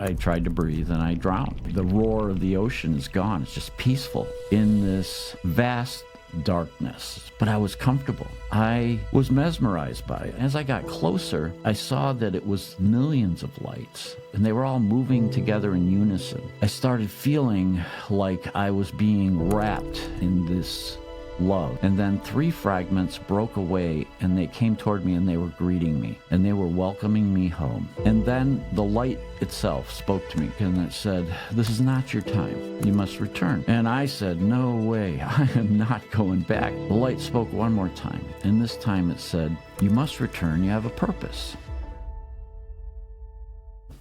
I tried to breathe and I drowned. The roar of the ocean is gone. It's just peaceful in this vast darkness, but I was comfortable. I was mesmerized by it. As I got closer, I saw that it was millions of lights, and they were all moving together in unison. I started feeling like I was being wrapped in this love. And then 3 fragments broke away, and they came toward me, and they were greeting me, and they were welcoming me home. And then the light itself spoke to me, and it said, "This is not your time. You must return." And I said, "No way. I am not going back." The light spoke one more time, and this time it said, "You must return. You have a purpose."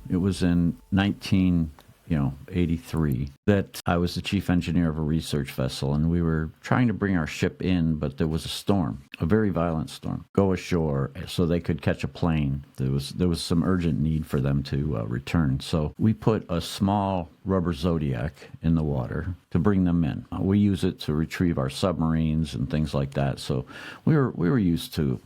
It was in 1983 that I was the chief engineer of a research vessel, and we were trying to bring our ship in, but there was a storm, a very violent storm, go ashore so they could catch a plane. There was some urgent need for them to return. So we put a small rubber Zodiac in the water to bring them in. We use it to retrieve our submarines and things like that. So we were used to,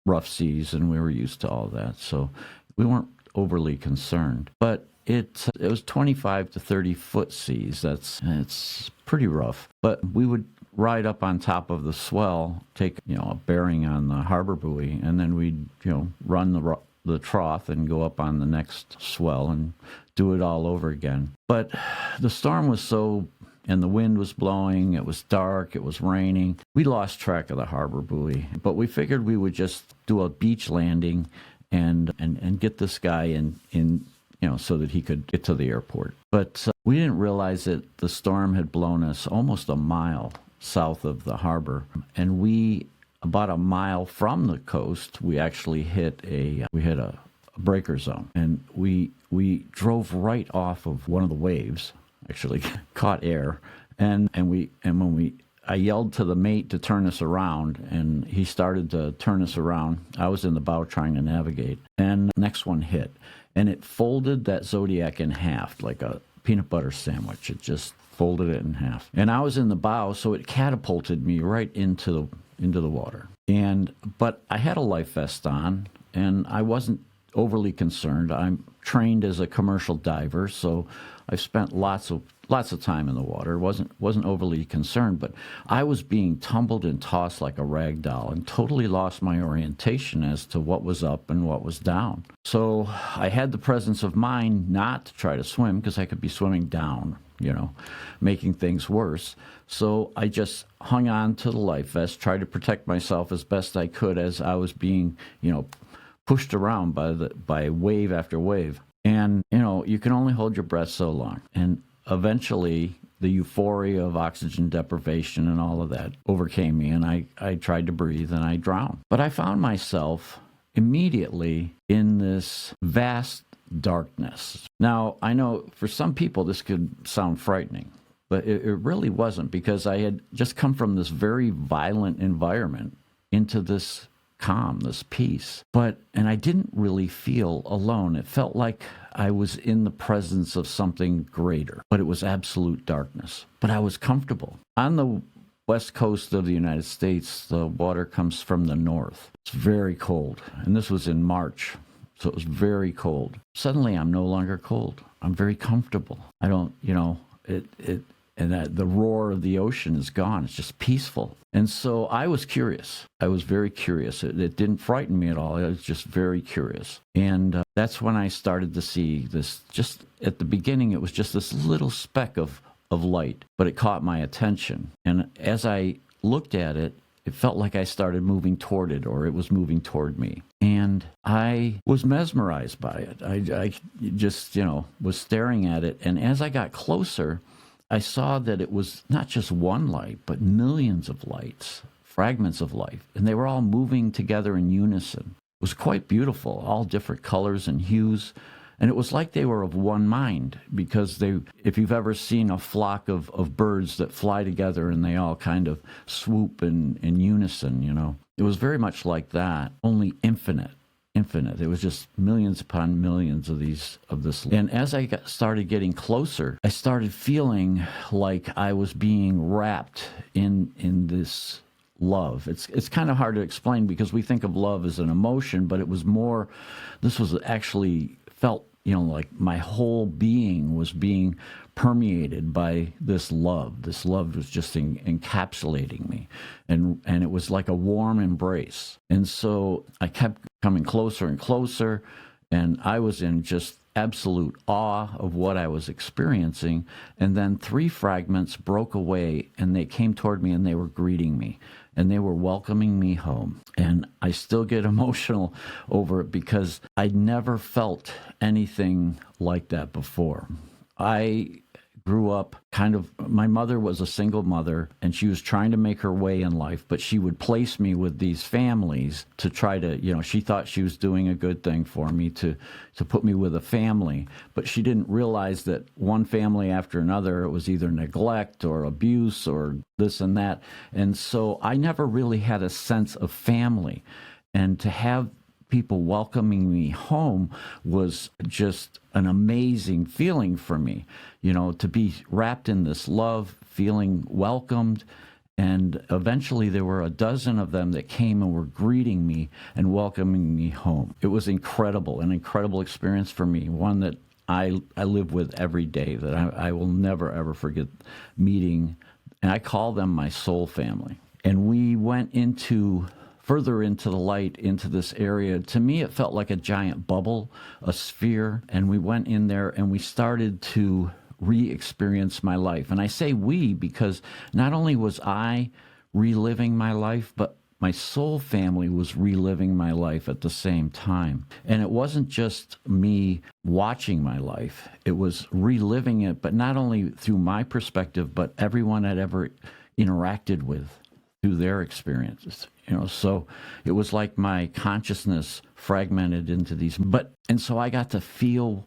rough seas, and we were used to all that. So we weren't overly concerned. But it was 25 to 30 foot seas. It's pretty rough. But we would ride up on top of the swell, take a bearing on the harbor buoy, and then we'd run the trough and go up on the next swell and do it all over again. But the storm was and the wind was blowing, it was dark, it was raining. We lost track of the harbor buoy, but we figured we would just do a beach landing and get this guy in so that he could get to the airport. But we didn't realize that the storm had blown us almost a mile south of the harbor, and about a mile from the coast, we actually hit a breaker zone, and we drove right off of one of the waves. Actually, caught air, and I yelled to the mate to turn us around, and he started to turn us around. I was in the bow trying to navigate, and the next one hit, and it folded that Zodiac in half like a peanut butter sandwich. It just folded it in half, and I was in the bow, so it catapulted me right into the water. But I had a life vest on, and I wasn't overly concerned. I'm trained as a commercial diver, so I've spent lots of time in the water. wasn't overly concerned, but I was being tumbled and tossed like a rag doll and totally lost my orientation as to what was up and what was down. So I had the presence of mind not to try to swim, because I could be swimming down, making things worse. So I just hung on to the life vest, tried to protect myself as best I could as I was being, pushed around by wave after wave. And, you can only hold your breath so long. And eventually, the euphoria of oxygen deprivation and all of that overcame me, and I tried to breathe, and I drowned. But I found myself immediately in this vast darkness. Now, I know for some people this could sound frightening, but it really wasn't, because I had just come from this very violent environment into this calm, this peace. And I didn't really feel alone. It felt like I was in the presence of something greater, but it was absolute darkness. But I was comfortable. On the west coast of the United States, the water comes from the north. It's very cold, and this was in March, so it was very cold. Suddenly, I'm no longer cold. I'm very comfortable. I don't, and the roar of the ocean is gone. It's just peaceful. And so I was curious. I was very curious. It didn't frighten me at all. I was just very curious. And that's when I started to see this. Just at the beginning, it was just this little speck of light, but it caught my attention. And as I looked at it, it felt like I started moving toward it, or it was moving toward me. And I was mesmerized by it. I just, was staring at it. And as I got closer, I saw that it was not just one light, but millions of lights, fragments of light, and they were all moving together in unison. It was quite beautiful, all different colors and hues, and it was like they were of one mind, because if you've ever seen a flock of birds that fly together and they all kind of swoop in unison, it was very much like that, only infinite. It was just millions upon millions of this. And as I started getting closer, I started feeling like I was being wrapped in this love. It's kind of hard to explain, because we think of love as an emotion, but it was more, this was actually felt like my whole being was being permeated by this love. This love was just encapsulating me, and it was like a warm embrace. And so I kept coming closer and closer, and I was in just absolute awe of what I was experiencing. And then 3 fragments broke away, and they came toward me, and they were greeting me, and they were welcoming me home. And I still get emotional over it because I'd never felt anything like that before. I grew up my mother was a single mother, and she was trying to make her way in life, but she would place me with these families to try to, she thought she was doing a good thing for me to put me with a family, but she didn't realize that one family after another, it was either neglect or abuse or this and that. And so I never really had a sense of family, and to have people welcoming me home was just an amazing feeling for me, to be wrapped in this love, feeling welcomed. And eventually there were a dozen of them that came and were greeting me and welcoming me home. It was incredible, an incredible experience for me, one that I live with every day, that I will never, ever forget meeting. And I call them my soul family. And we went further into the light, into this area. To me, it felt like a giant bubble, a sphere. And we went in there and we started to re-experience my life. And I say we because not only was I reliving my life, but my soul family was reliving my life at the same time. And it wasn't just me watching my life. It was reliving it, but not only through my perspective, but everyone I'd ever interacted with through their experiences. So it was like my consciousness fragmented into these. And so I got to feel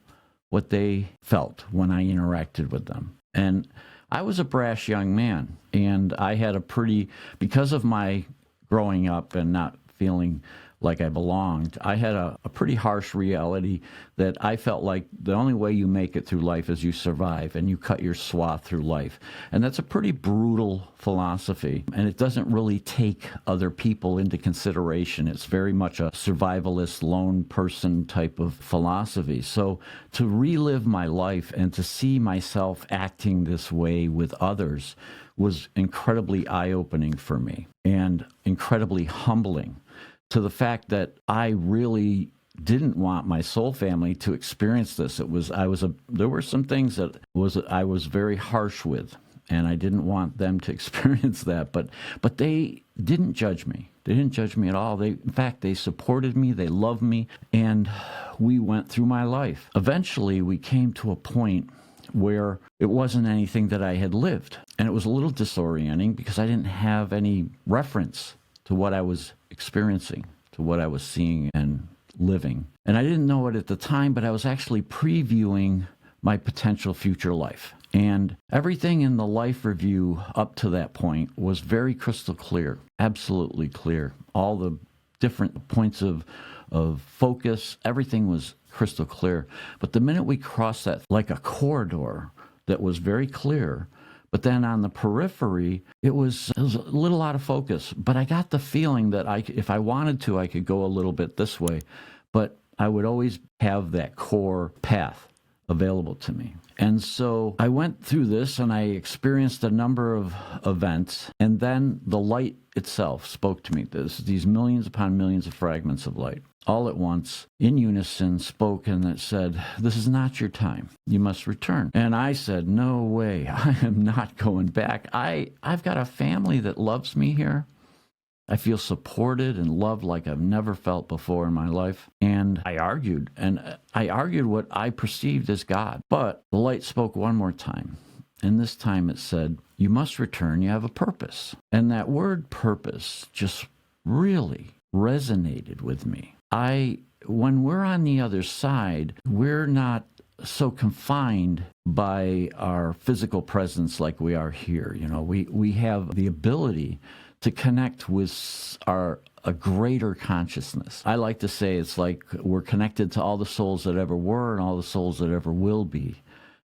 what they felt when I interacted with them. And I was a brash young man, and I had because of my growing up and not feeling like I belonged, I had a pretty harsh reality that I felt like the only way you make it through life is you survive, and you cut your swath through life. And that's a pretty brutal philosophy, and it doesn't really take other people into consideration. It's very much a survivalist, lone person type of philosophy. So to relive my life and to see myself acting this way with others was incredibly eye-opening for me and incredibly humbling, to the fact that I really didn't want my soul family to experience this. There were some things that I was very harsh with, and I didn't want them to experience that. But they didn't judge me. They didn't judge me at all. In fact, they supported me. They loved me, and we went through my life. Eventually, we came to a point where it wasn't anything that I had lived, and it was a little disorienting because I didn't have any reference to what I was experiencing, to what I was seeing and living. And I didn't know it at the time, but I was actually previewing my potential future life. And everything in the life review up to that point was very crystal clear, absolutely clear. All the different points of focus, everything was crystal clear. But the minute we crossed that, like a corridor that was very clear, but then on the periphery, it was a little out of focus. But I got the feeling that if I wanted to, I could go a little bit this way. But I would always have that core path available to me. And so I went through this, and I experienced a number of events. And then the light itself spoke to me. These millions upon millions of fragments of light, all at once, in unison, spoke, and it said, "This is not your time. You must return." And I said, "No way. I am not going back. I've got a family that loves me here. I feel supported and loved like I've never felt before in my life." And I argued what I perceived as God. But the light spoke one more time. And this time it said, "You must return. You have a purpose." And that word purpose just really resonated with me. When we're on the other side, we're not so confined by our physical presence like we are here. We have the ability to connect with a greater consciousness. I like to say it's like we're connected to all the souls that ever were and all the souls that ever will be.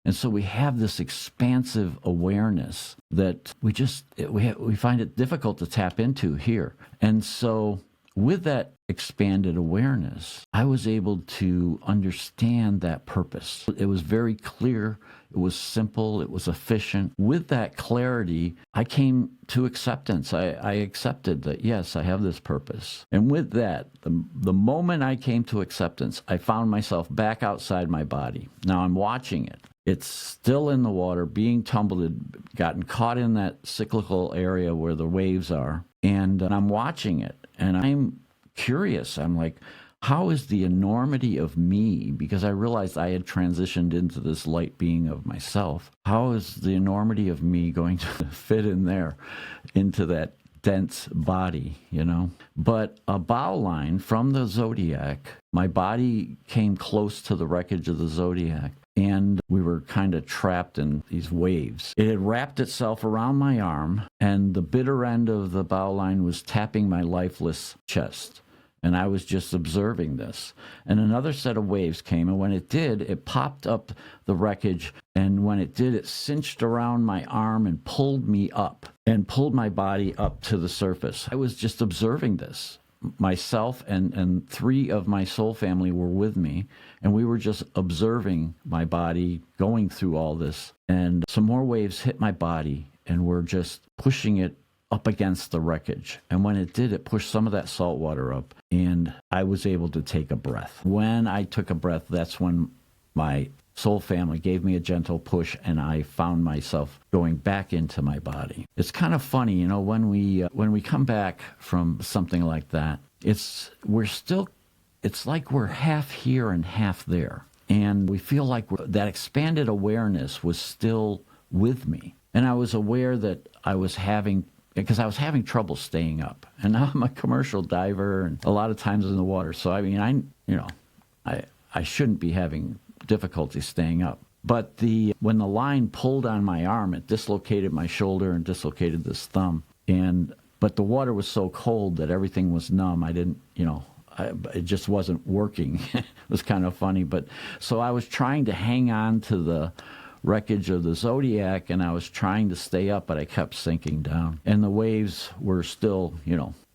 And so we have this expansive awareness that we find it difficult to tap into here. And so with that expanded awareness, I was able to understand that purpose. It was very clear. It was simple. It was efficient. With that clarity, I came to acceptance. I accepted that, yes, I have this purpose. And with that, the moment I came to acceptance, I found myself back outside my body. Now I'm watching it. It's still in the water, being tumbled, had gotten caught in that cyclical area where the waves are. And I'm watching it, and I'm curious. I'm like, how is the enormity of me, because I realized I had transitioned into this light being of myself, how is the enormity of me going to fit in there, into that dense body, you know? But a bow line from the Zodiac, my body came close to the wreckage of the Zodiac, and we were kind of trapped in these waves. It had wrapped itself around my arm, and the bitter end of the bow line was tapping my lifeless chest. And I was just observing this. And another set of waves came, and when it did, it popped up the wreckage, and when it did, it cinched around my arm and pulled me up, and pulled my body up to the surface. I was just observing this. Myself and three of my soul family were with me, and we were just observing my body going through all this. And some more waves hit my body, and were just pushing it up against the wreckage. And when it did, it pushed some of that salt water up, and I was able to take a breath. When I took a breath, that's when my soul family gave me a gentle push, and I found myself going back into my body. It's kind of funny, you know, when we come back from something like that, it's like we're half here and half there, and we feel like that expanded awareness was still with me. And I was aware that because I was having trouble staying up. And now I'm a commercial diver and a lot of times in the water. So, I mean, I shouldn't be having difficulty staying up. But when the line pulled on my arm, it dislocated my shoulder and dislocated this thumb. But the water was so cold that everything was numb. I didn't, it just wasn't working. It was kind of funny. But so I was trying to hang on to the wreckage of the Zodiac, and I was trying to stay up, but I kept sinking down. And the waves were still,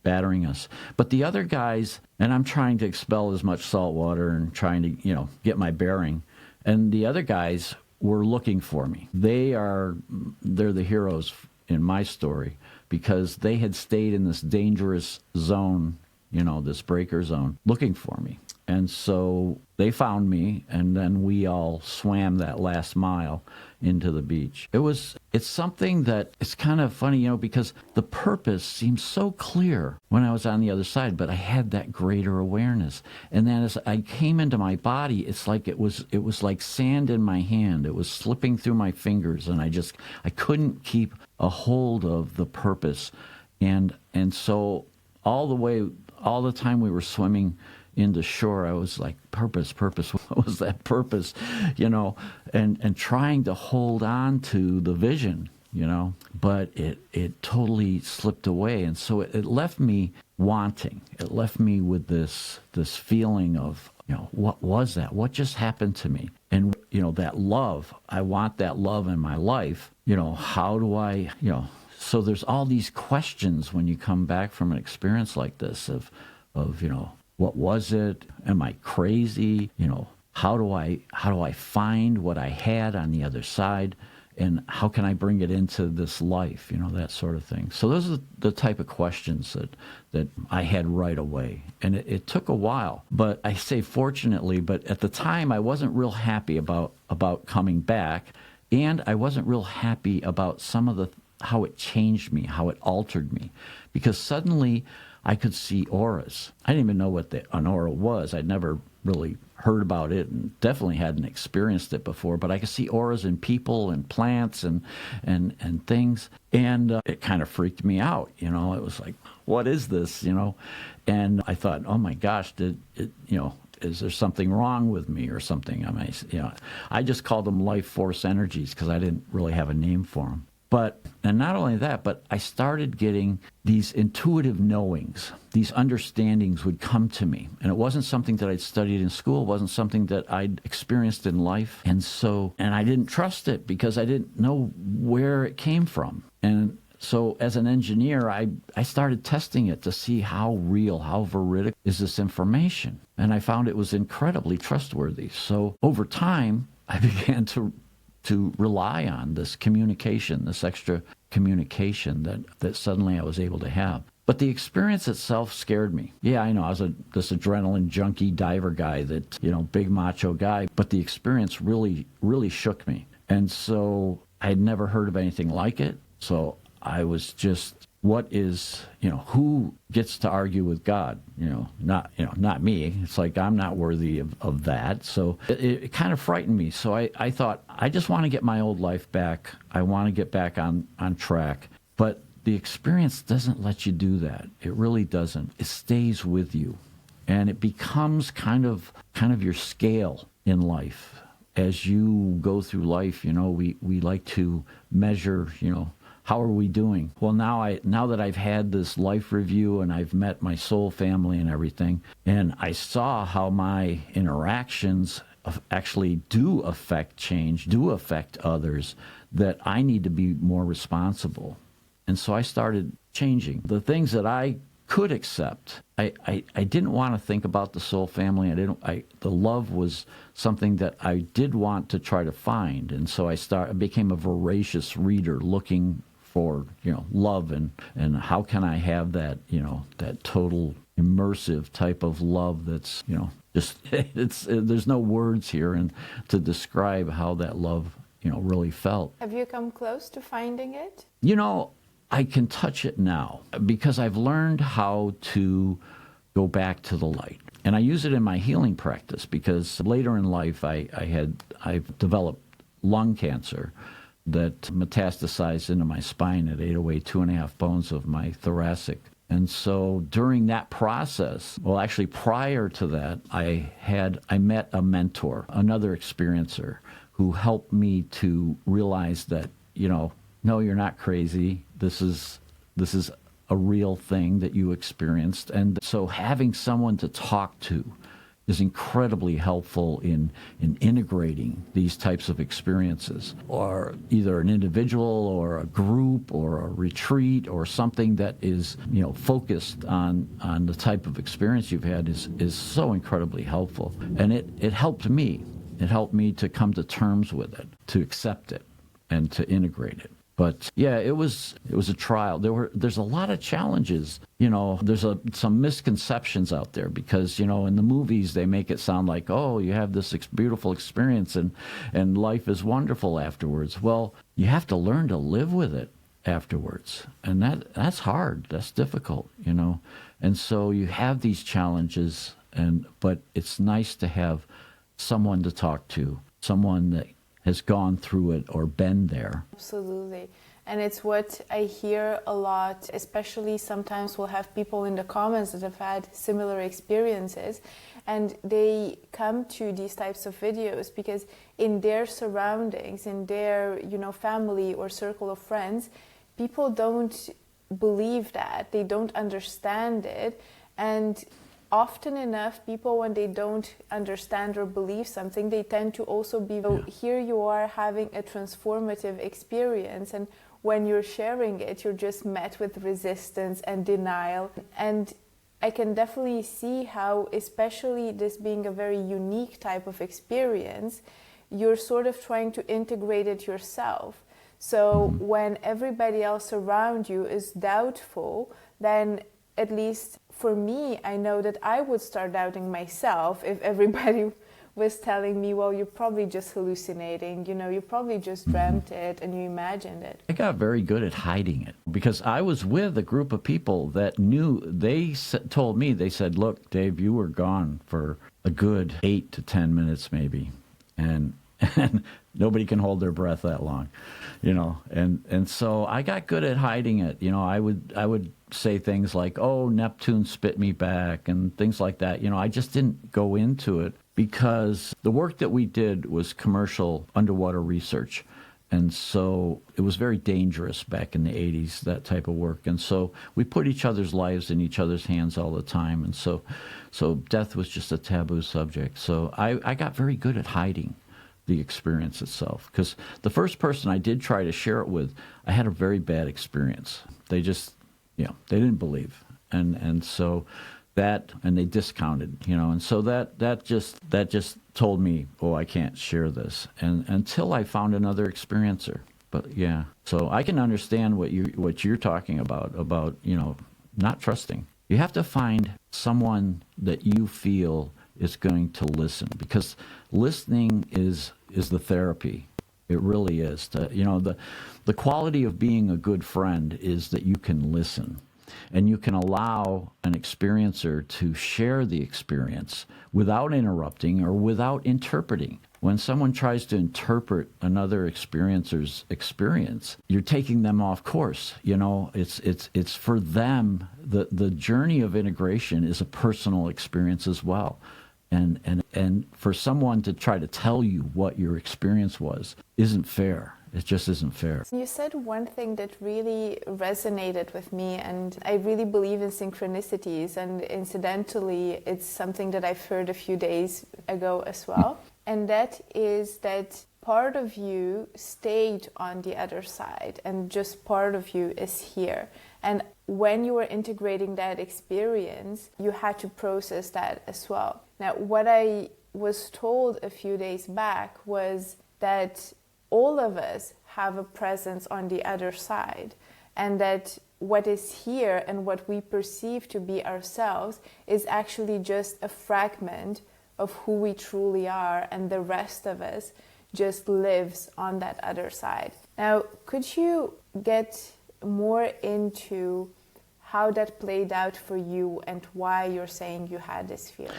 battering us. But the other guys, and I'm trying to expel as much salt water and trying to, get my bearing. And the other guys were looking for me. They're the heroes in my story, because they had stayed in this dangerous zone, this breaker zone, looking for me. And so they found me, and then we all swam that last mile into the beach. It's something that it's kind of funny, because the purpose seemed so clear when I was on the other side, but I had that greater awareness. And then as I came into my body, it's like it was like sand in my hand. It was slipping through my fingers, and I couldn't keep a hold of the purpose. And so all the time we were swimming into shore, I was like, purpose, what was that purpose, and trying to hold on to the vision, but it totally slipped away. And so it left me wanting. It left me with this feeling of, what was that? What just happened to me? And, that love, I want that love in my life. How do I, so there's all these questions when you come back from an experience like this of what was it? Am I crazy? How do I find what I had on the other side? And how can I bring it into this life? That sort of thing. So those are the type of questions that I had right away. And it took a while, but I say fortunately, but at the time I wasn't real happy about coming back. And I wasn't real happy about how it changed me, how it altered me, because suddenly I could see auras. I didn't even know what an aura was. I'd never really heard about it and definitely hadn't experienced it before, but I could see auras in people and plants and things. And it kind of freaked me out. It was like, what is this? And I thought, oh my gosh, is there something wrong with me or something? I just called them life force energies because I didn't really have a name for them. And not only that, but I started getting these intuitive knowings. These understandings would come to me. And it wasn't something that I'd studied in school. It wasn't something that I'd experienced in life. And I didn't trust it because I didn't know where it came from. And so as an engineer, I started testing it to see how real, how veridic is this information. And I found it was incredibly trustworthy. So over time, I began to rely on this communication, this extra communication that suddenly I was able to have. But the experience itself scared me. Yeah, I know, I was this adrenaline junkie diver guy that, big macho guy, but the experience really, really shook me. And so I had never heard of anything like it. So I was just, who gets to argue with God? Not me. It's like I'm not worthy of that. So it kind of frightened me. So I thought, I just want to get my old life back. I want to get back on track. But the experience doesn't let you do that. It really doesn't. It stays with you. And it becomes kind of your scale in life. As you go through life, we like to measure, how are we doing? Well, now that I've had this life review and I've met my soul family and everything, and I saw how my interactions actually do affect change, do affect others, that I need to be more responsible. And so I started changing. The things that I could accept, I didn't want to think about the soul family. The love was something that I did want to try to find. And so I became a voracious reader looking for, love and how can I have that, that total immersive type of love that's, just, there's no words here and to describe how that love, really felt. Have you come close to finding it? I can touch it now because I've learned how to go back to the light. And I use it in my healing practice because later in life I've developed lung cancer that metastasized into my spine. It ate away 2.5 bones of my thoracic. And so during that process, well, actually prior to that, I met a mentor, another experiencer who helped me to realize that, no, you're not crazy. This is a real thing that you experienced. And so having someone to talk to is incredibly helpful in integrating these types of experiences, or either an individual or a group or a retreat or something that is, focused on the type of experience you've had is so incredibly helpful. And it helped me. It helped me to come to terms with it, to accept it, and to integrate it. But yeah, it was a trial. There's a lot of challenges. There's some misconceptions out there because, in the movies they make it sound like, oh, you have this beautiful experience and life is wonderful afterwards. Well, you have to learn to live with it afterwards. And that's hard. That's difficult, And so you have these challenges, but it's nice to have someone to talk to, someone that has gone through it or been there. Absolutely. And it's what I hear a lot, especially sometimes we'll have people in the comments that have had similar experiences, and they come to these types of videos because in their surroundings, in their, family or circle of friends, people don't believe that, they don't understand it. And often enough, people, when they don't understand or believe something, they tend to also be, here you are having a transformative experience, and when you're sharing it, you're just met with resistance and denial. And I can definitely see how, especially this being a very unique type of experience, you're sort of trying to integrate it yourself. So when everybody else around you is doubtful, then at least for me, I know that I would start doubting myself if everybody was telling me, well, you're probably just hallucinating, you probably just dreamt it and you imagined it. I got very good at hiding it because I was with a group of people that knew, they told me, they said, look, Dave, you were gone for a good 8 to 10 minutes maybe. And nobody can hold their breath that long, and so I got good at hiding it. I would say things like, oh, Neptune spit me back and things like that. I just didn't go into it because the work that we did was commercial underwater research. And so it was very dangerous back in the 80s, that type of work. And so we put each other's lives in each other's hands all the time. And so death was just a taboo subject. So I got very good at hiding the experience itself. Because the first person I did try to share it with, I had a very bad experience. They just, they didn't believe. And so that, and they discounted, and so that just told me, oh, I can't share this. And until I found another experiencer. But yeah, so I can understand what you're talking about, not trusting. You have to find someone that you feel is going to listen, because listening is the therapy. It really is. The quality of being a good friend is that you can listen, and you can allow an experiencer to share the experience without interrupting or without interpreting. When someone tries to interpret another experiencer's experience, you're taking them off course. It's for them. The journey of integration is a personal experience as well. And for someone to try to tell you what your experience was isn't fair. It just isn't fair. You said one thing that really resonated with me, and I really believe in synchronicities, and incidentally, it's something that I've heard a few days ago as well. And that is that part of you stayed on the other side, and just part of you is here. And when you were integrating that experience, you had to process that as well. Now, what I was told a few days back was that all of us have a presence on the other side, and that what is here and what we perceive to be ourselves is actually just a fragment of who we truly are, and the rest of us just lives on that other side. Now, could you get more into how that played out for you and why you're saying you had this feeling?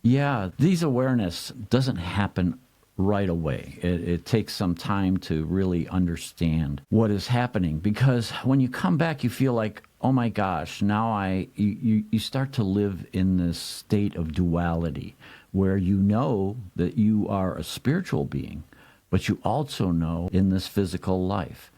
Yeah, these awareness doesn't happen right away. It takes some time to really understand what is happening, because when you come back, you feel like, oh my gosh, now you start to live in this state of duality, where you know that you are a spiritual being, but you also know in this physical life.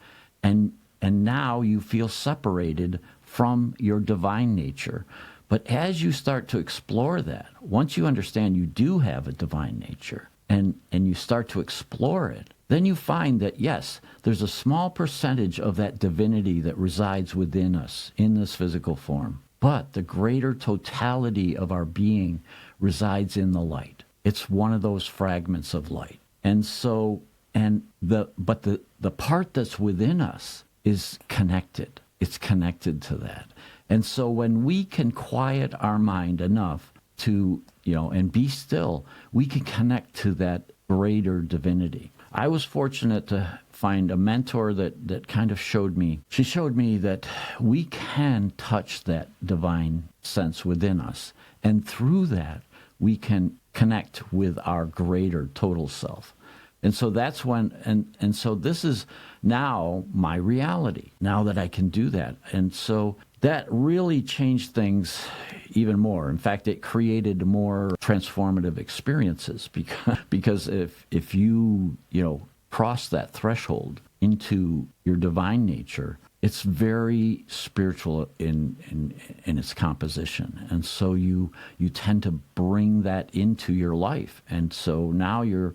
And now you feel separated from your divine nature. But as you start to explore that, once you understand you do have a divine nature, and you start to explore it, then you find that, yes, there's a small percentage of that divinity that resides within us in this physical form. But the greater totality of our being resides in the light. It's one of those fragments of light. And so, but the part that's within us is connected. It's connected to that. And so when we can quiet our mind enough to, and be still, we can connect to that greater divinity. I was fortunate to find a mentor that kind of showed me that we can touch that divine sense within us. And through that, we can connect with our greater total self. And so that's when, and so this is now my reality, now that I can do that. And so that really changed things even more. In fact, it created more transformative experiences, because if you cross that threshold into your divine nature, it's very spiritual in its composition. And so you tend to bring that into your life. And so now you're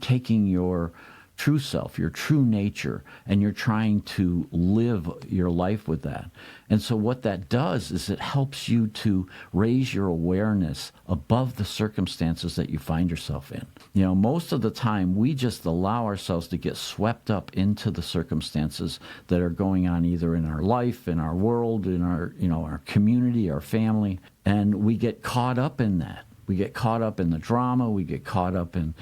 taking your true self, your true nature, and you're trying to live your life with that. And so what that does is it helps you to raise your awareness above the circumstances that you find yourself in. Most of the time we just allow ourselves to get swept up into the circumstances that are going on either in our life, in our world, in our, our community, our family, and we get caught up in that. We get caught up in the drama. We get caught up in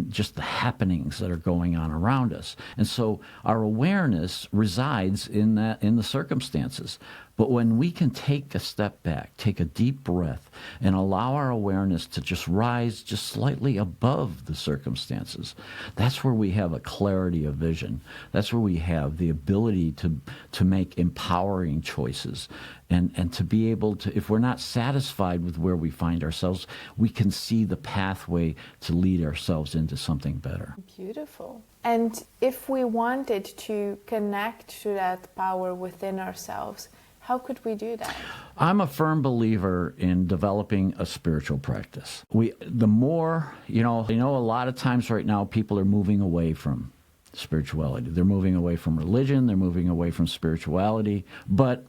just the happenings that are going on around us. And so our awareness resides in the circumstances. But when we can take a step back, take a deep breath, and allow our awareness to just rise just slightly above the circumstances, that's where we have a clarity of vision. That's where we have the ability to make empowering choices. And to be able to, if we're not satisfied with where we find ourselves, we can see the pathway to lead ourselves into something better. Beautiful. And if we wanted to connect to that power within ourselves, How could we do that? I'm a firm believer in developing a spiritual practice. The more, a lot of times right now people are moving away from spirituality. They're moving away from religion. They're moving away from spirituality. I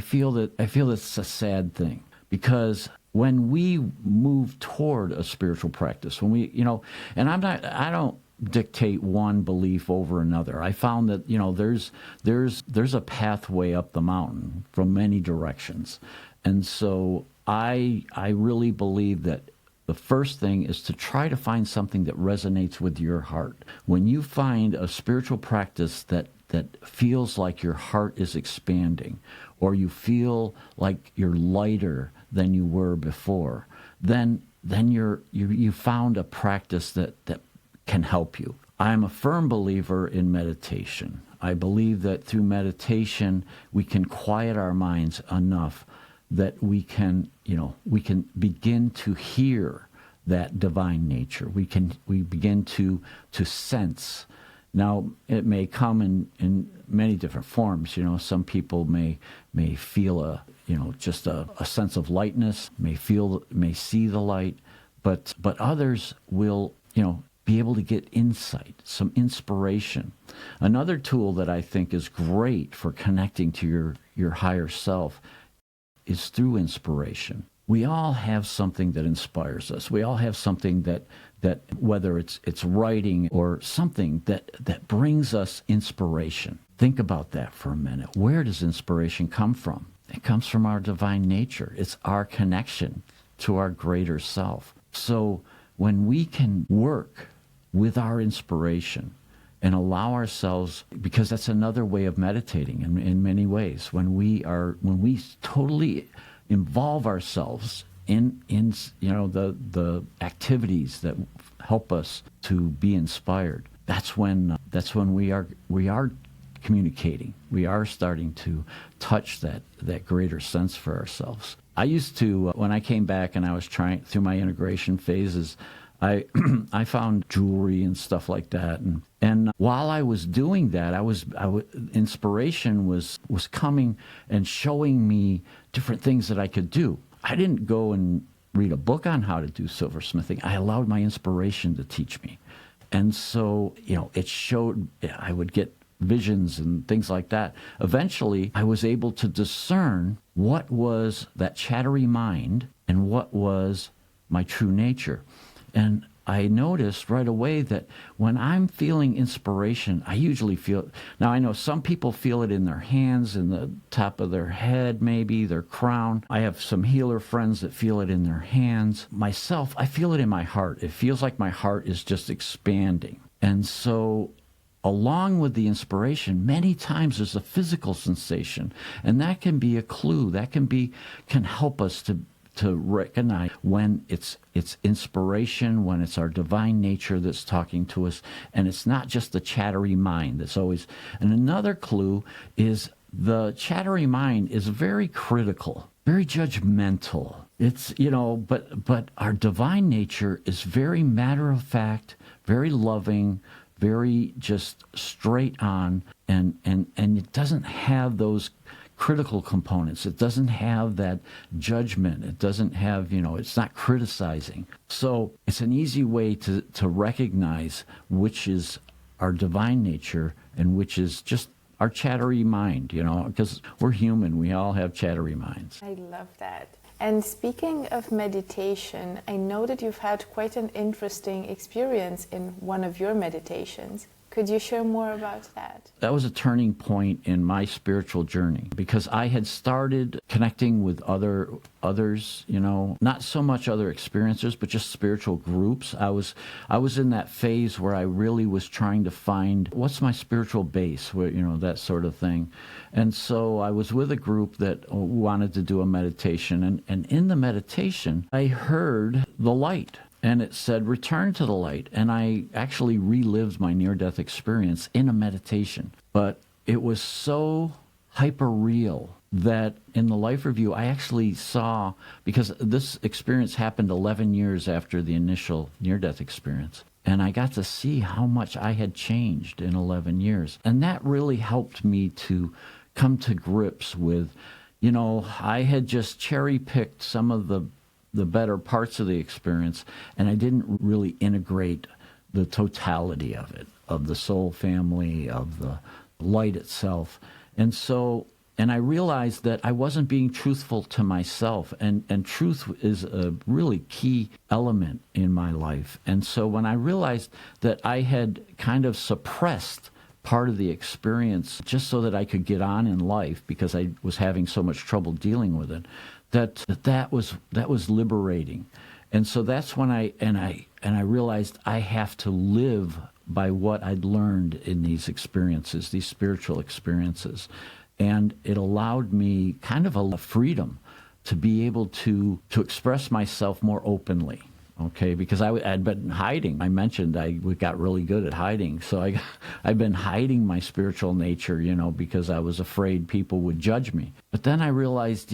feel that it's a sad thing, because when we move toward a spiritual practice, when we, and I don't dictate one belief over another. I found that, there's a pathway up the mountain from many directions. And so I really believe that the first thing is to try to find something that resonates with your heart. When you find a spiritual practice that feels like your heart is expanding, or you feel like you're lighter than you were before, then you found a practice that can help you. I'm a firm believer in meditation. I believe that through meditation we can quiet our minds enough that we can begin to hear that divine nature. We begin to sense. Now, it may come in many different forms. Some people may feel just a sense of lightness, may see the light, but others will, be able to get insight, some inspiration. Another tool that I think is great for connecting to your higher self is through inspiration. We all have something that inspires us. We all have something that whether it's writing or something that brings us inspiration. Think about that for a minute. Where does inspiration come from? It comes from our divine nature. It's our connection to our greater self. So when we can work with our inspiration and allow ourselves, because that's another way of meditating in many ways, when we totally involve ourselves in the activities that help us to be inspired, that's when we are communicating. We are starting to touch that greater sense for ourselves. I used to, when I came back and I was trying through my integration phases, I found jewelry and stuff like that, and while I was doing that, inspiration was coming and showing me different things that I could do. I didn't go and read a book on how to do silversmithing. I allowed my inspiration to teach me, and so it showed. I would get visions and things like that. Eventually, I was able to discern what was that chattery mind and what was my true nature. And I noticed right away that when I'm feeling inspiration, I usually feel it. Now, I know some people feel it in their hands, in the top of their head, maybe their crown. I have some healer friends that feel it in their hands. Myself, I feel it in my heart. It feels like my heart is just expanding. And so along with the inspiration, many times there's a physical sensation, and that can be a clue. That can help us to recognize when it's inspiration, when it's our divine nature that's talking to us, and it's not just the chattery mind that's always. And another clue is the chattery mind is very critical, very judgmental. It's but our divine nature is very matter of fact, very loving, very just straight on, and it doesn't have those critical components. It doesn't have that judgment. It doesn't have, it's not criticizing. So it's an easy way to recognize which is our divine nature and which is just our chattery mind, because we're human. We all have chattery minds. I love that. And speaking of meditation, I know that you've had quite an interesting experience in one of your meditations. Could you share more about that? That was a turning point in my spiritual journey, because I had started connecting with others, not so much other experiencers, but just spiritual groups. I was in that phase where I really was trying to find what's my spiritual base, that sort of thing. And so I was with a group that wanted to do a meditation, and in the meditation, I heard the light. And it said, return to the light. And I actually relived my near-death experience in a meditation. But it was so hyper-real that in the life review, I actually saw, because this experience happened 11 years after the initial near-death experience. And I got to see how much I had changed in 11 years. And that really helped me to come to grips with, I had just cherry picked some of the better parts of the experience, and I didn't really integrate the totality of it, of the soul family, of the light itself. And I realized that I wasn't being truthful to myself, and truth is a really key element in my life. And so when I realized that I had kind of suppressed part of the experience just so that I could get on in life because I was having so much trouble dealing with it, that was liberating. And so that's when I realized I have to live by what I'd learned in these experiences, these spiritual experiences. And it allowed me kind of a freedom to be able to express myself more openly, okay? Because I'd been hiding. I mentioned I got really good at hiding. So I've been hiding my spiritual nature, because I was afraid people would judge me. But then I realized,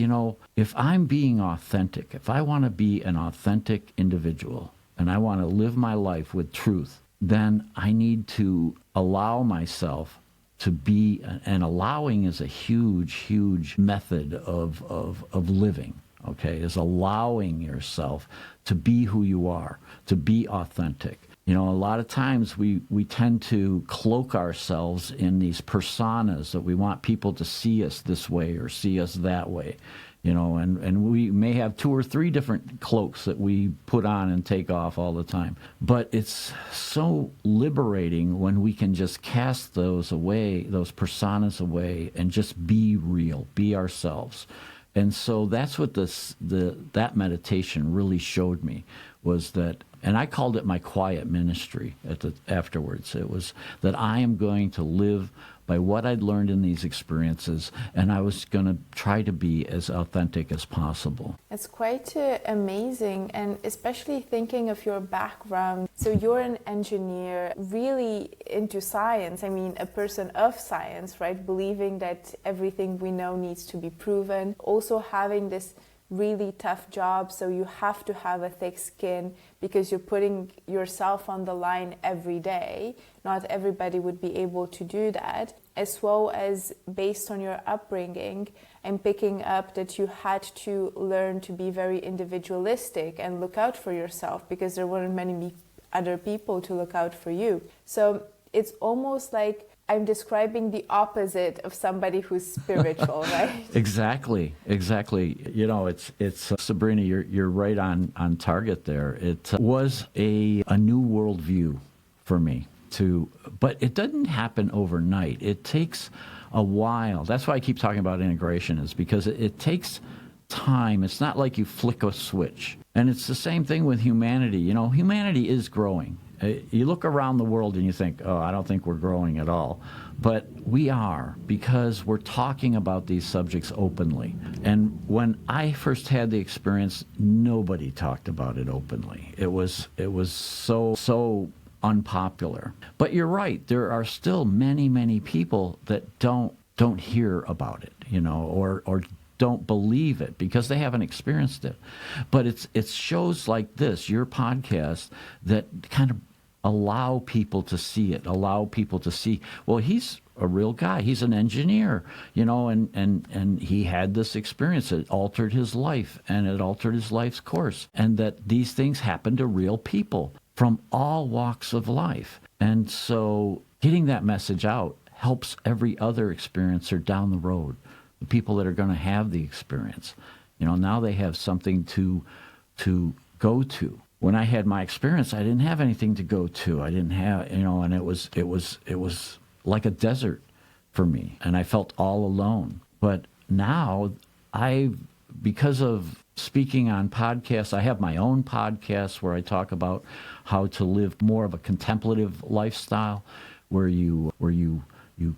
if I'm being authentic, if I want to be an authentic individual and I want to live my life with truth, then I need to allow myself to be, and allowing is a huge, huge method of living, okay, is allowing yourself to be who you are, to be authentic. A lot of times we tend to cloak ourselves in these personas that we want people to see us this way or see us that way. And we may have 2 or 3 different cloaks that we put on and take off all the time. But it's so liberating when we can just cast those away, those personas away, and just be real, be ourselves. And so that's what that meditation really showed me, was that, and I called it my quiet ministry afterwards. It was that I am going to live by what I'd learned in these experiences, and I was going to try to be as authentic as possible. It's quite amazing, and especially thinking of your background. So you're an engineer, really into science. I mean, a person of science, right? Believing that everything we know needs to be proven. Also having this really tough job, so you have to have a thick skin because you're putting yourself on the line every day. Not everybody would be able to do that, as well as based on your upbringing and picking up that you had to learn to be very individualistic and look out for yourself because there weren't many other people to look out for you. So it's almost like I'm describing the opposite of somebody who's spiritual, right? Exactly. It's Sabrina, you're right on target there. It was a new worldview for me but it doesn't happen overnight. It takes a while. That's why I keep talking about integration, is because it takes time. It's not like you flick a switch. And it's the same thing with humanity. Humanity is growing. You look around the world and you think, oh, I don't think we're growing at all. But we are, because we're talking about these subjects openly. And when I first had the experience, nobody talked about it openly. It was so unpopular. But you're right, there are still many people that don't hear about it, or don't believe it because they haven't experienced it. But it's shows like this, your podcast, that kind of allow people to see it, allow people to see, well, he's a real guy. He's an engineer, and he had this experience. It altered his life, and it altered his life's course. And that these things happen to real people from all walks of life. And so getting that message out helps every other experiencer down the road, the people that are going to have the experience. Now they have something to go to. When I had my experience, I didn't have anything to go to. I didn't have, and it was like a desert for me, and I felt all alone. But now because of speaking on podcasts, I have my own podcast where I talk about how to live more of a contemplative lifestyle, where you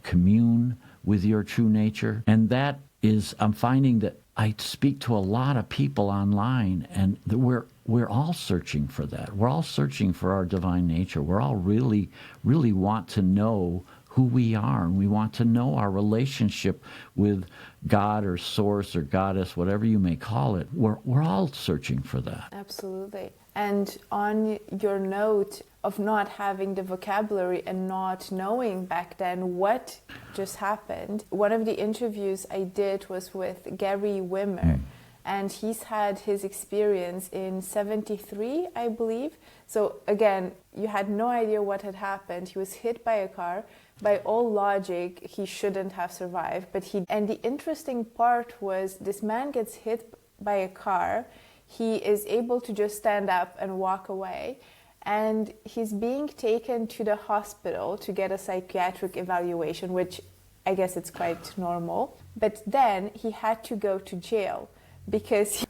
commune with your true nature. And that is, I'm finding that I speak to a lot of people online, and we're all searching for that. We're all searching for our divine nature. We're all really want to know who we are, and we want to know our relationship with God or source or goddess, whatever you may call it. We're all searching for that. Absolutely. And on your note of not having the vocabulary and not knowing back then what just happened, one of the interviews I did was with Gary Wimmer. And he's had his experience in 73, I believe. So again, you had no idea what had happened. He was hit by a car. By all logic, he shouldn't have survived, but he... And the interesting part was this man gets hit by a car. He is able to just stand up and walk away. And he's being taken to the hospital to get a psychiatric evaluation, which I guess it's quite normal. But then he had to go to jail because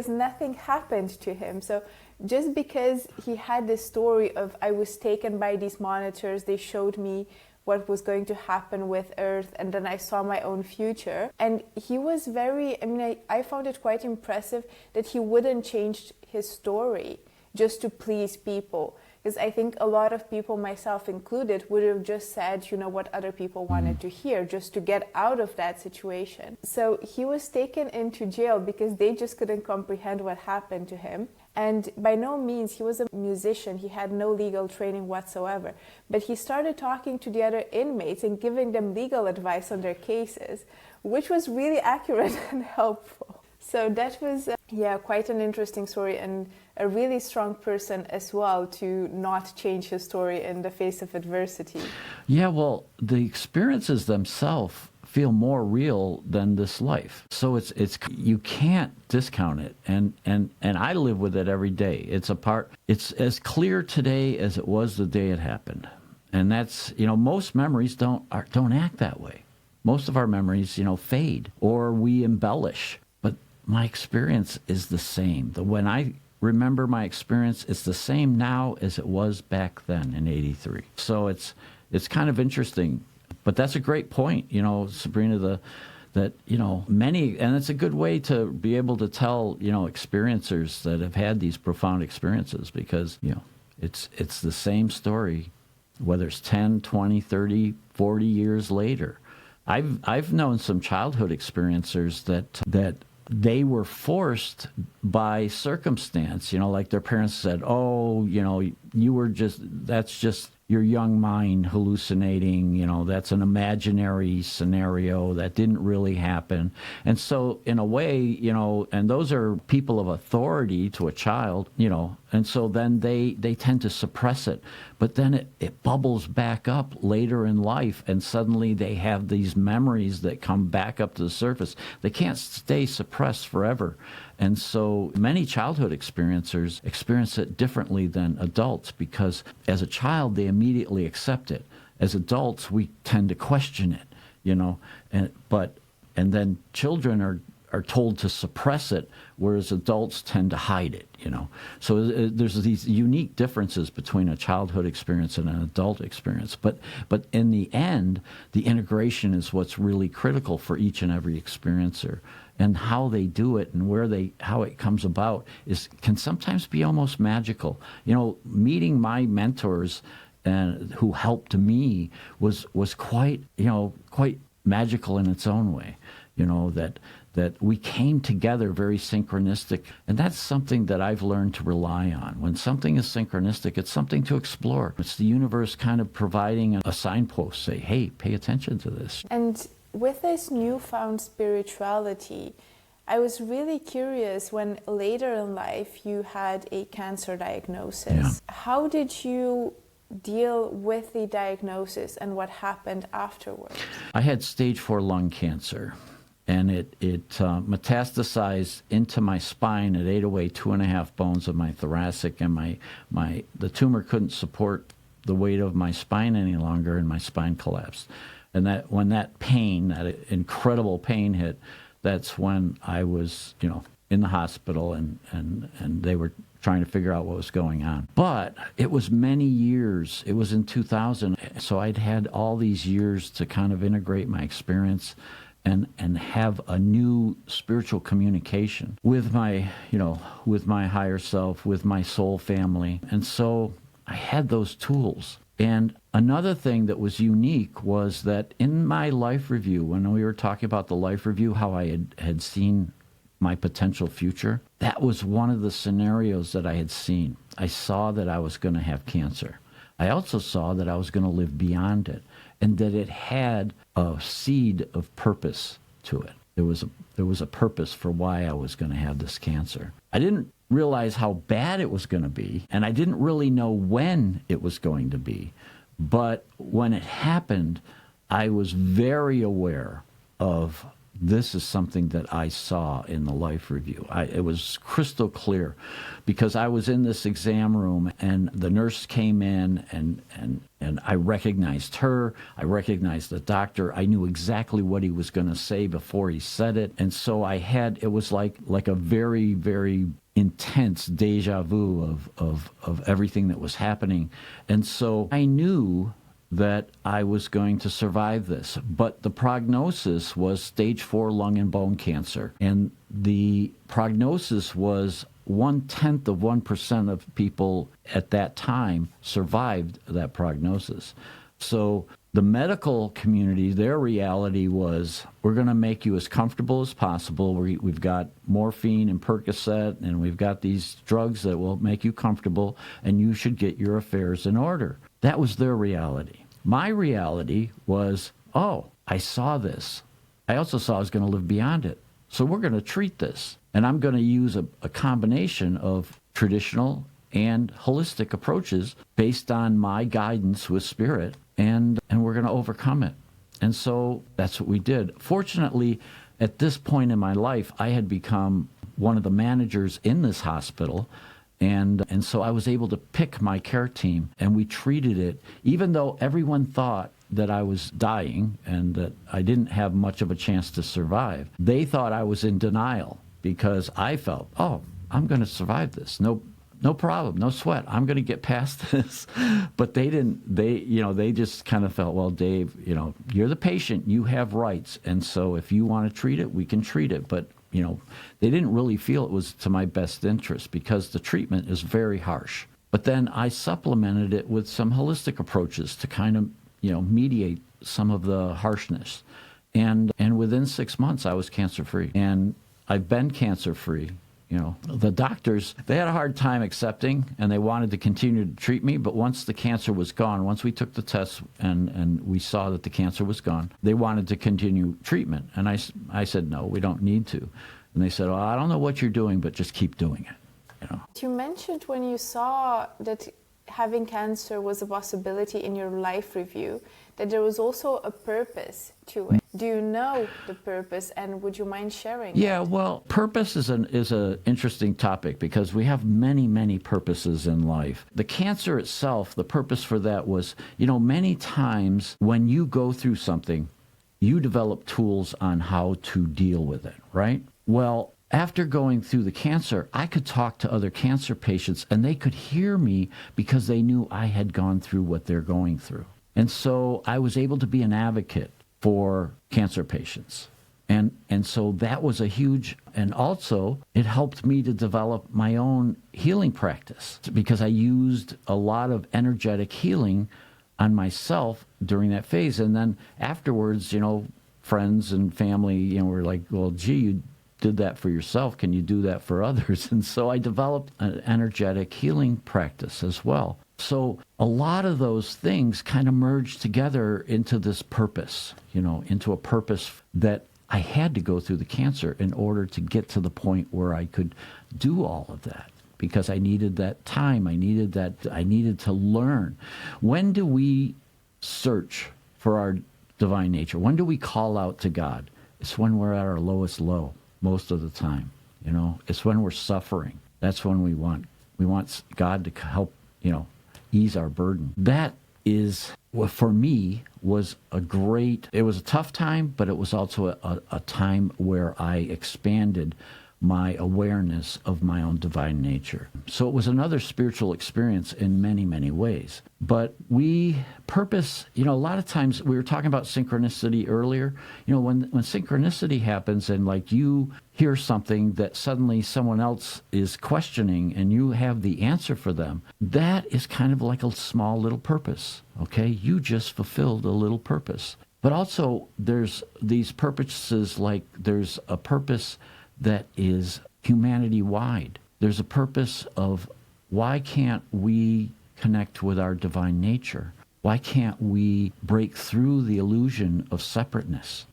nothing happened to him. So just because he had this story of, I was taken by these monitors, they showed me what was going to happen with Earth, and then I saw my own future. And he was very, I found it quite impressive that he wouldn't change his story just to please people. Because I think a lot of people, myself included, would have just said, what other people wanted to hear, just to get out of that situation. So he was taken into jail because they just couldn't comprehend what happened to him. And by no means, he was a musician. He had no legal training whatsoever. But he started talking to the other inmates and giving them legal advice on their cases, which was really accurate and helpful. So that was, quite an interesting story, and a really strong person as well to not change his story in the face of adversity. Yeah, well, the experiences themselves feel more real than this life. So it's you can't discount it, and I live with it every day. It's as clear today as it was the day it happened. And that's, most memories don't act that way. Most of our memories, fade or we embellish. But my experience is the same. When I remember my experience, it's the same now as it was back then in '83. So it's kind of interesting. But that's a great point, Sabrina, that many, and it's a good way to be able to tell, experiencers that have had these profound experiences, because, it's the same story, whether it's 10, 20, 30, 40 years later. I've known some childhood experiencers that they were forced by circumstance, like their parents said, oh, that's just your young mind hallucinating, that's an imaginary scenario that didn't really happen. And so in a way, and those are people of authority to a child, and so then they tend to suppress it. But then it bubbles back up later in life, and suddenly they have these memories that come back up to the surface. They can't stay suppressed forever. And so many childhood experiencers experience it differently than adults, because as a child, they immediately accept it. As adults, we tend to question it, and then children are told to suppress it, whereas adults tend to hide it, So there's these unique differences between a childhood experience and an adult experience. But in the end, the integration is what's really critical for each and every experiencer. And how they do it and how it comes about can sometimes be almost magical. Meeting my mentors who helped me was quite magical in its own way. That we came together very synchronistic, and that's something that I've learned to rely on. When something is synchronistic, it's something to explore. It's the universe kind of providing a signpost, say, hey, pay attention to this. And with this newfound spirituality, I was really curious when later in life you had a cancer diagnosis. Yeah. How did you deal with the diagnosis and what happened afterwards? I had stage 4 lung cancer, and it metastasized into my spine. It ate away 2.5 bones of my thoracic, and the tumor couldn't support the weight of my spine any longer, and my spine collapsed. And when that incredible pain hit, that's when I was, in the hospital, and they were trying to figure out what was going on. But it was many years. It was in 2000. So I'd had all these years to kind of integrate my experience and have a new spiritual communication with my higher self, with my soul family. And so I had those tools. And another thing that was unique was that in my life review, when we were talking about the life review, how I had seen my potential future, that was one of the scenarios that I had seen. I saw that I was going to have cancer. I also saw that I was going to live beyond it, and that it had a seed of purpose to it. There was a purpose for why I was going to have this cancer. I didn't realize how bad it was going to be, and I didn't really know when it was going to be. But when it happened, I was very aware of this is something that I saw in the life review. It was crystal clear because I was in this exam room and the nurse came in and I recognized her. I recognized the doctor. I knew exactly what he was going to say before he said it. And so it was like a very, very intense deja vu of everything that was happening. And so I knew that I was going to survive this. But the prognosis was stage 4 lung and bone cancer. And the prognosis was 0.1% of people at that time survived that prognosis. So the medical community, their reality was, we're going to make you as comfortable as possible. We've got morphine and Percocet, and we've got these drugs that will make you comfortable, and you should get your affairs in order. That was their reality. My reality was, I saw this. I also saw I was going to live beyond it. So we're going to treat this. And I'm going to use a combination of traditional and holistic approaches based on my guidance with spirit, and we're going to overcome it. And so that's what we did. Fortunately, at this point in my life, I had become one of the managers in this hospital. And so I was able to pick my care team, and we treated it, even though everyone thought that I was dying and that I didn't have much of a chance to survive. They thought I was in denial because I felt, I'm going to survive this. No problem, no sweat. I'm going to get past this. But they didn't, they just kind of felt, well, Dave, you're the patient, you have rights. And so if you want to treat it, we can treat it. But they didn't really feel it was to my best interest because the treatment is very harsh. But then I supplemented it with some holistic approaches to kind of, mediate some of the harshness. And within 6 months, I was cancer-free. And I've been cancer-free. The doctors, they had a hard time accepting, and they wanted to continue to treat me. But once the cancer was gone, once we took the tests and we saw that the cancer was gone, they wanted to continue treatment. And I said, no, we don't need to. And they said, well, I don't know what you're doing, but just keep doing it. You mentioned when you saw that having cancer was a possibility in your life review, that there was also a purpose to it. Do you know the purpose, and would you mind sharing? Yeah, well, purpose is an interesting topic because we have many, many purposes in life. The cancer itself, the purpose for that was, many times when you go through something, you develop tools on how to deal with it, right? Well, after going through the cancer, I could talk to other cancer patients, and they could hear me because they knew I had gone through what they're going through. And so I was able to be an advocate for cancer patients. And so that was a huge, and also it helped me to develop my own healing practice because I used a lot of energetic healing on myself during that phase. And then afterwards, friends and family, were like, well, gee, you did that for yourself. Can you do that for others? And so I developed an energetic healing practice as well. So a lot of those things kind of merged together into this purpose, into a purpose that I had to go through the cancer in order to get to the point where I could do all of that because I needed that time. I needed to learn. When do we search for our divine nature? When do we call out to God? It's when we're at our lowest low most of the time. It's when we're suffering. That's when we want God to help, ease our burden. That is, for me, it was a tough time, but it was also a time where I expanded my awareness of my own divine nature. So it was another spiritual experience in many, many ways. But purpose, a lot of times we were talking about synchronicity earlier. When synchronicity happens and like you hear something that suddenly someone else is questioning and you have the answer for them, that is kind of like a small little purpose, okay? You just fulfilled a little purpose. But also there's these purposes, like there's a purpose that is humanity-wide. There's a purpose of why can't we connect with our divine nature? Why can't we break through the illusion of separateness?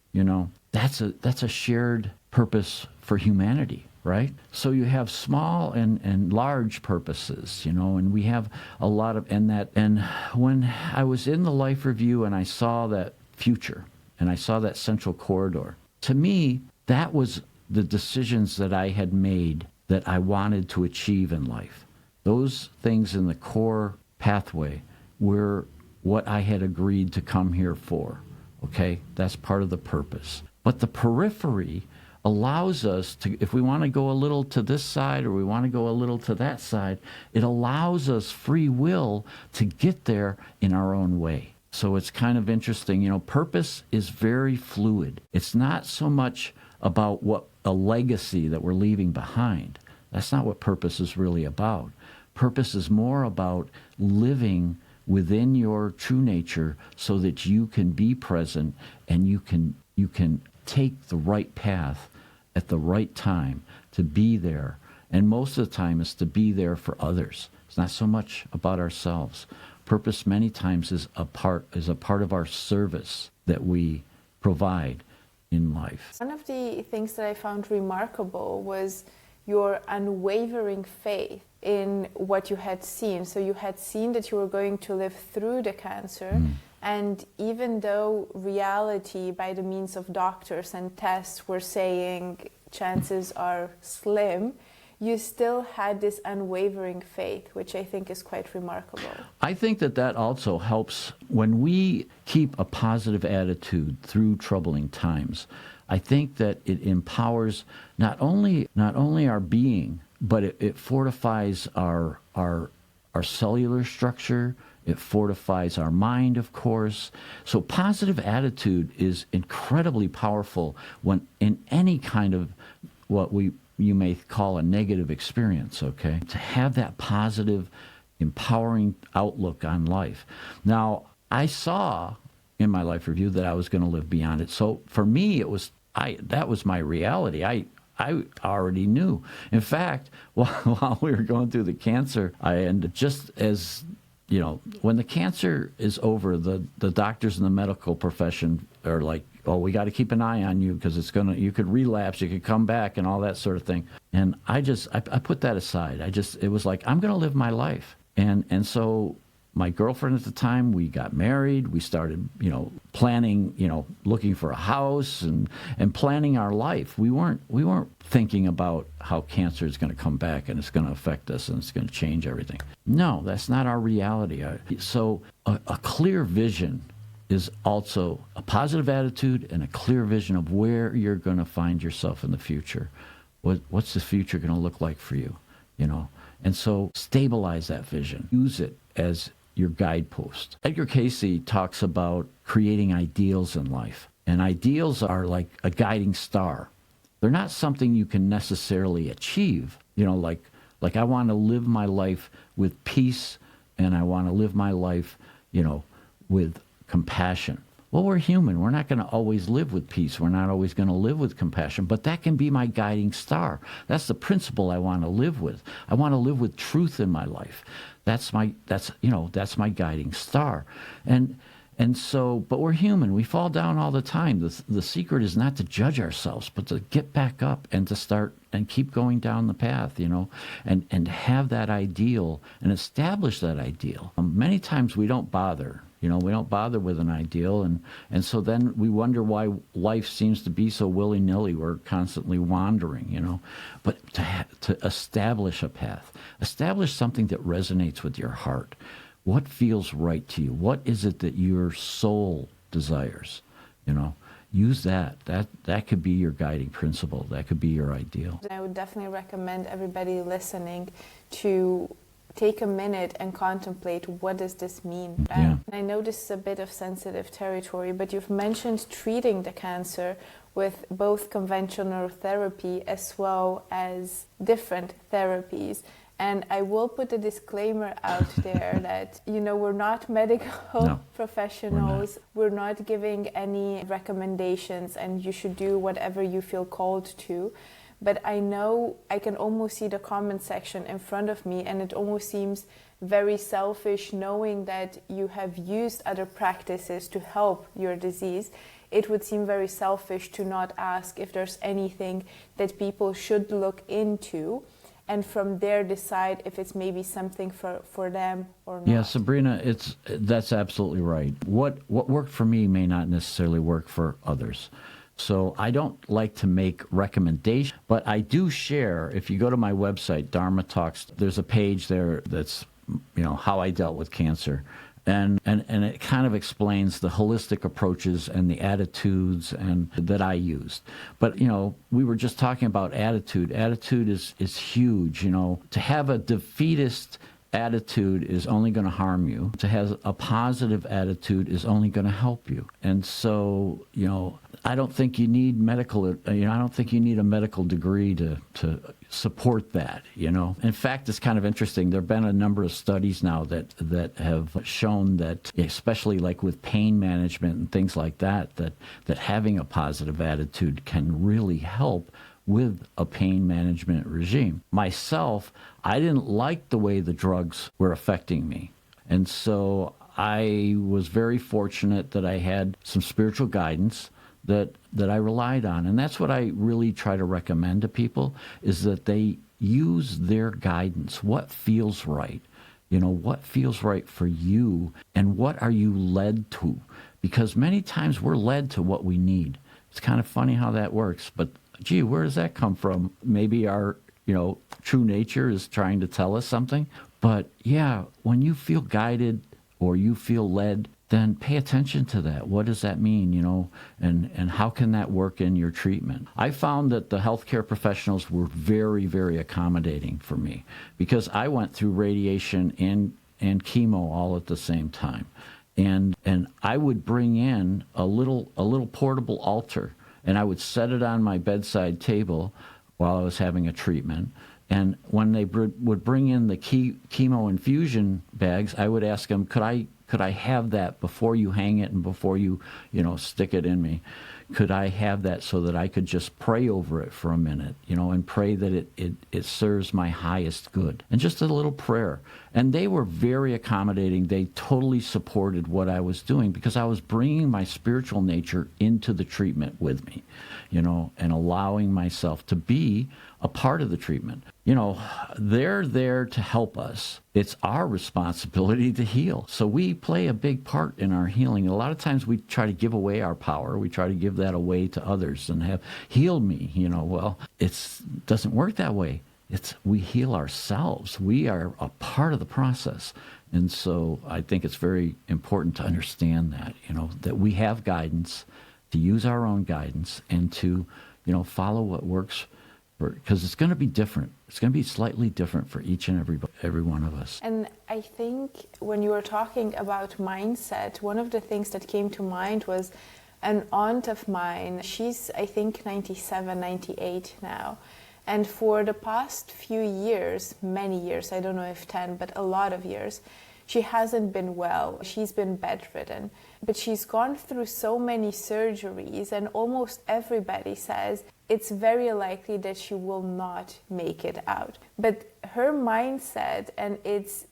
That's a shared purpose for humanity, right? So you have small and large purposes, and we have a lot of, and when I was in the life review and I saw that future and I saw that central corridor, to me, that was the decisions that I had made that I wanted to achieve in life. Those things in the core pathway were what I had agreed to come here for, okay? That's part of the purpose. But the periphery allows us to, if we want to go a little to this side or we want to go a little to that side, it allows us free will to get there in our own way. So it's kind of interesting, purpose is very fluid. It's not so much about what a legacy that we're leaving behind. That's not what purpose is really about. Purpose is more about living within your true nature so that you can be present and you can take the right path at the right time to be there. And most of the time is to be there for others. It's not so much about ourselves. Purpose many times is a part of our service that we provide in life. One of the things that I found remarkable was your unwavering faith in what you had seen. So you had seen that you were going to live through the cancer, and even though reality by the means of doctors and tests were saying chances are slim, you still had this unwavering faith, which I think is quite remarkable. I think that also helps when we keep a positive attitude through troubling times. I think that it empowers not only our being, but it fortifies our cellular structure. It fortifies our mind, of course. So positive attitude is incredibly powerful when in any kind of what you may call a negative experience, okay? To have that positive, empowering outlook on life. Now, I saw in my life review that I was going to live beyond it. So for me, that was my reality. I already knew. In fact, while we were going through the cancer, and just as when the cancer is over, the doctors in the medical profession are like, oh, we got to keep an eye on you because you could relapse, you could come back and all that sort of thing. And I put that aside. It was like, I'm going to live my life. And so my girlfriend at the time, we got married, we started, planning, looking for a house and planning our life. We weren't thinking about how cancer is going to come back and it's going to affect us and it's going to change everything. No, that's not our reality. So a clear vision is also a positive attitude and a clear vision of where you're going to find yourself in the future. What's the future going to look like for you, And so stabilize that vision. Use it as your guidepost. Edgar Cayce talks about creating ideals in life. And ideals are like a guiding star. They're not something you can necessarily achieve. Like I want to live my life with peace and I want to live my life, with compassion. Well, we're human. We're not going to always live with peace. We're not always going to live with compassion, but that can be my guiding star. That's the principle I want to live with. I want to live with truth in my life. That's my guiding star. And so, but we're human. We fall down all the time. The secret is not to judge ourselves, but to get back up and to start and keep going down the path, and have that ideal and establish that ideal. Many times we don't bother. We don't bother with an ideal, and so then we wonder why life seems to be so willy-nilly. We're constantly wandering, But to establish a path, establish something that resonates with your heart. What feels right to you? What is it that your soul desires? use that. That could be your guiding principle. That could be your ideal. I would definitely recommend everybody listening to take a minute and contemplate, what does this mean? Yeah. I know this is a bit of sensitive territory, but you've mentioned treating the cancer with both conventional therapy as well as different therapies. And I will put a disclaimer out there that, we're not medical professionals. We're not giving any recommendations, and you should do whatever you feel called to. But I know I can almost see the comment section in front of me, and it almost seems very selfish knowing that you have used other practices to help your disease. It would seem very selfish to not ask if there's anything that people should look into, and from there decide if it's maybe something for them or not. Yeah, Sabrina, that's absolutely right. What worked for me may not necessarily work for others. So I don't like to make recommendations, but I do share, if you go to my website, Dharma Talks, there's a page there that's, how I dealt with cancer. And it kind of explains the holistic approaches and the attitudes and that I used. But, we were just talking about attitude. Attitude is huge. To have a defeatist attitude is only going to harm you. To have a positive attitude is only going to help you. And so, I don't think you need I don't think you need a medical degree to support that, In fact, it's kind of interesting. There have been a number of studies now that have shown that, especially like with pain management and things like that having a positive attitude can really help with a pain management regime. Myself, I didn't like the way the drugs were affecting me. And so I was very fortunate that I had some spiritual guidance that I relied on. And that's what I really try to recommend to people, is that they use their guidance. What feels right? What feels right for you, and what are you led to? Because many times we're led to what we need. It's kind of funny how that works, but gee, where does that come from? Maybe our, true nature is trying to tell us something. But yeah, when you feel guided or you feel led, then pay attention to that. What does that mean, and how can that work in your treatment? I found that the healthcare professionals were very, very accommodating for me, because I went through radiation and chemo all at the same time. And I would bring in a little portable altar, and I would set it on my bedside table while I was having a treatment. And when they would bring in the chemo infusion bags, I would ask them, could I have that before you hang it and before you stick it in me? Could I have that so that I could just pray over it for a minute, and pray that it serves my highest good? And just a little prayer. And they were very accommodating. They totally supported what I was doing, because I was bringing my spiritual nature into the treatment with me, and allowing myself to be a part of the treatment. They're there to help us. It's our responsibility to heal. So we play a big part in our healing. A lot of times we try to give away our power. We try to give that away to others and have, heal me, Well, it doesn't work that way. We heal ourselves. We are a part of the process. And so I think it's very important to understand that, that we have guidance, to use our own guidance, and to, follow what works, because it's going to be different. It's going to be slightly different for each and every one of us. And I think when you were talking about mindset, one of the things that came to mind was an aunt of mine. She's, I think, 97, 98 now. And for the past few years, many years, I don't know if 10, but a lot of years, she hasn't been well. She's been bedridden. But she's gone through so many surgeries, and almost everybody says it's very likely that she will not make it out. But her mindset, and it's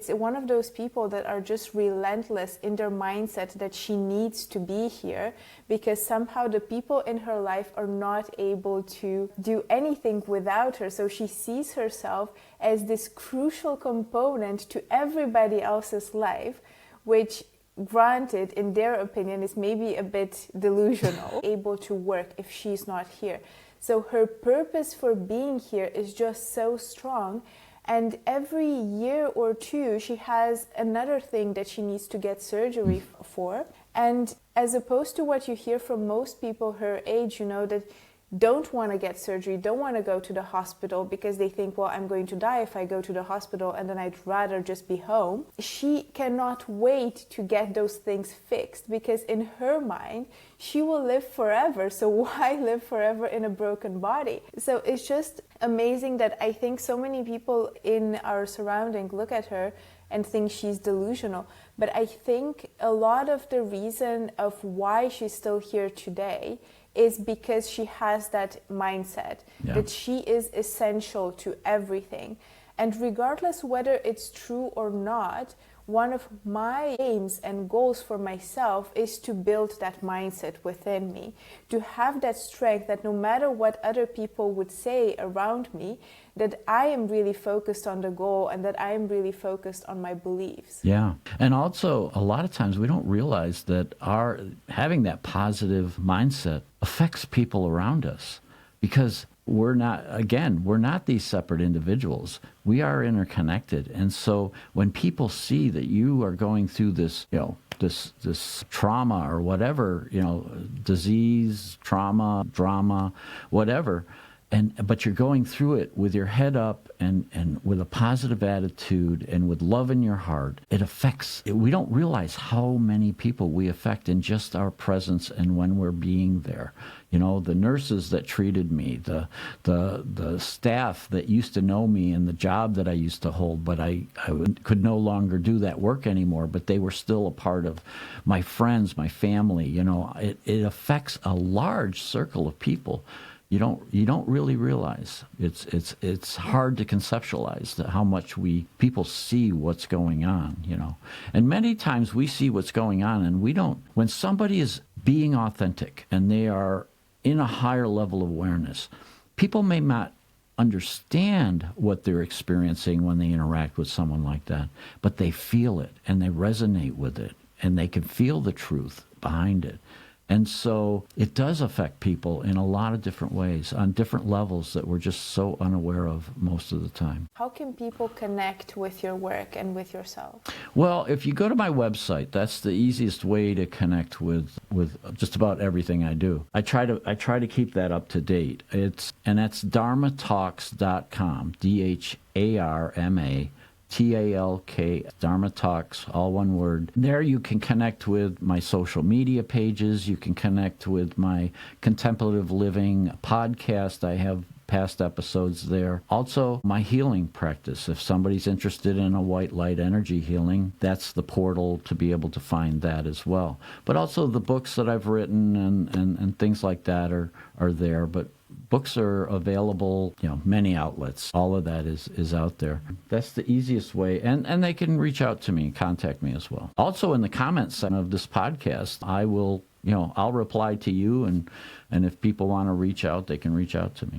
one of those people that are just relentless in their mindset that she needs to be here, because somehow the people in her life are not able to do anything without her. So she sees herself as this crucial component to everybody else's life, which, granted, in their opinion, is maybe a bit delusional, able to work if she's not here. So her purpose for being here is just so strong. And every year or two, she has another thing that she needs to get surgery for. And as opposed to what you hear from most people her age, that don't want to get surgery, don't want to go to the hospital because they think, well, I'm going to die if I go to the hospital and then I'd rather just be home. She cannot wait to get those things fixed because in her mind, she will live forever. So why live forever in a broken body? So it's just amazing that I think so many people in our surrounding look at her and think she's delusional. But I think a lot of the reason of why she's still here today is because she has that mindset that she is essential to everything. And regardless whether it's true or not, one of my aims and goals for myself is to build that mindset within me, to have that strength that no matter what other people would say around me, that I am really focused on the goal and that I am really focused on my beliefs. Yeah. And also, a lot of times we don't realize that our having that positive mindset affects people around us because we're not these separate individuals. We are interconnected. And so when people see that you are going through this, this trauma or whatever, disease, trauma, drama, whatever, but you're going through it with your head up and with a positive attitude and with love in your heart, we don't realize how many people we affect in just our presence and when we're being there. The nurses that treated me, the staff that used to know me and the job that I used to hold, but I could no longer do that work anymore, but they were still a part of my friends, my family. It affects a large circle of people. You don't really realize. It's hard to conceptualize how much people see what's going on, And many times we see what's going on and we don't. When somebody is being authentic and they are in a higher level of awareness, people may not understand what they're experiencing when they interact with someone like that, but they feel it and they resonate with it and they can feel the truth behind it. And so it does affect people in a lot of different ways, on different levels that we're just so unaware of most of the time. How can people connect with your work and with yourself? Well, if you go to my website, that's the easiest way to connect with just about everything I do. I try to keep that up to date. That's dharmatalks.com, DHARMA. TALK, Dharma Talks, all one word. There you can connect with my social media pages. You can connect with my Contemplative Living podcast. I have past episodes there. Also, my healing practice. If somebody's interested in a white light energy healing, that's the portal to be able to find that as well. But also the books that I've written and things like that are there. But books are available, many outlets. All of that is out there. That's the easiest way. And they can reach out to me, contact me as well. Also in the comments section of this podcast, I will, I'll reply to you and if people want to reach out, they can reach out to me.